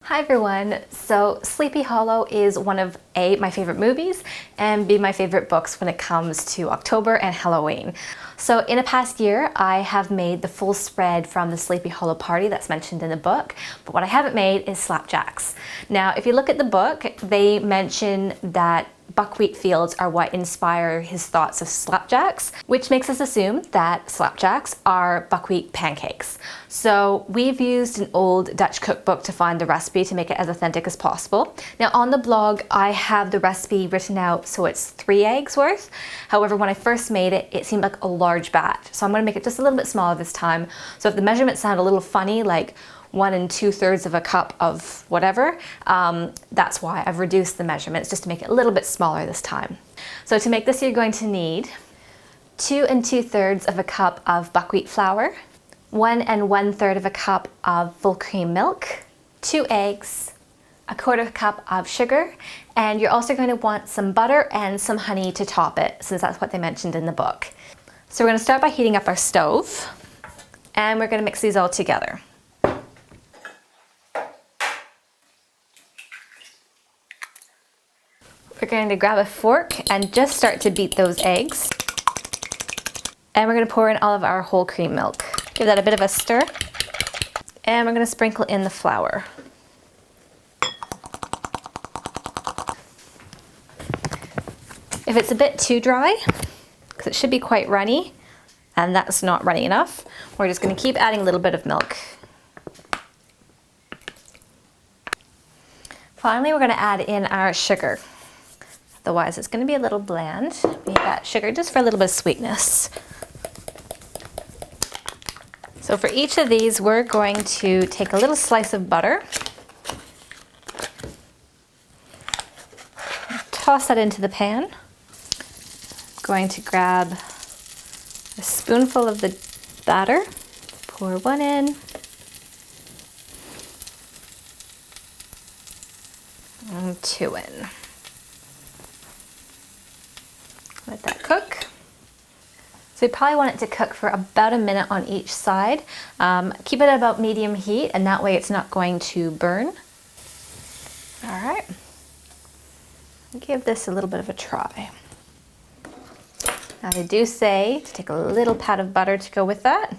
Hi everyone, so Sleepy Hollow is one of A, my favorite movies, and B, my favorite books when it comes to October and Halloween. So in a past year, I have made the full spread from the Sleepy Hollow party that's mentioned in the book, but what I haven't made is Slapjacks. Now, if you look at the book, they mention that buckwheat fields are what inspire his thoughts of slapjacks, which makes us assume that slapjacks are buckwheat pancakes. So we've used an old Dutch cookbook to find the recipe to make it as authentic as possible. Now on the blog, I have the recipe written out so it's 3 eggs worth. However, when I first made it, it seemed like a large batch. So I'm gonna make it just a little bit smaller this time. So if the measurements sound a little funny, like 1 2/3 of a cup of whatever, that's why I've reduced the measurements just to make it a little bit smaller this time. So to make this, you're going to need 2 2/3 of a cup of buckwheat flour, 1 1/3 of a cup of full cream milk, 2 eggs, 1/4 cup of sugar, and you're also going to want some butter and some honey to top it, since that's what they mentioned in the book. So we're going to start by heating up our stove, and we're going to mix these all together. We're going to grab a fork and just start to beat those eggs. And we're going to pour in all of our whole cream milk. Give that a bit of a stir. And we're going to sprinkle in the flour. If it's a bit too dry, because it should be quite runny, and that's not runny enough, we're just going to keep adding a little bit of milk. Finally, we're going to add in our sugar. Otherwise, it's going to be a little bland. We got sugar just for a little bit of sweetness. So for each of these, we're going to take a little slice of butter, toss that into the pan. I'm going to grab a spoonful of the batter, pour 1 in, and 2 in. Let that cook. So you probably want it to cook for about a minute on each side. Keep it at about medium heat, and that way it's not going to burn. All right. Give this a little bit of a try. Now they do say to take a little pat of butter to go with that,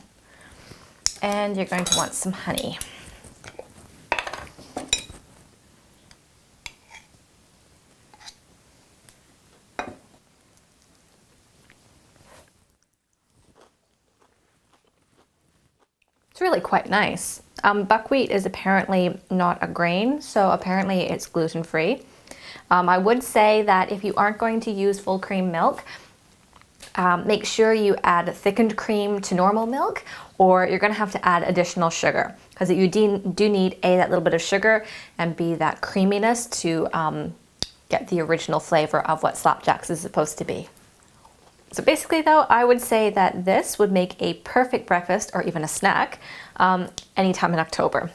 and you're going to want some honey. It's really quite nice. Buckwheat is apparently not a grain, so apparently it's gluten-free. I would say that if you aren't going to use full cream milk, make sure you add thickened cream to normal milk, or you're going to have to add additional sugar, because you do need A, that little bit of sugar, and B, that creaminess to get the original flavor of what Slapjacks is supposed to be. So basically though, I would say that this would make a perfect breakfast or even a snack anytime in October.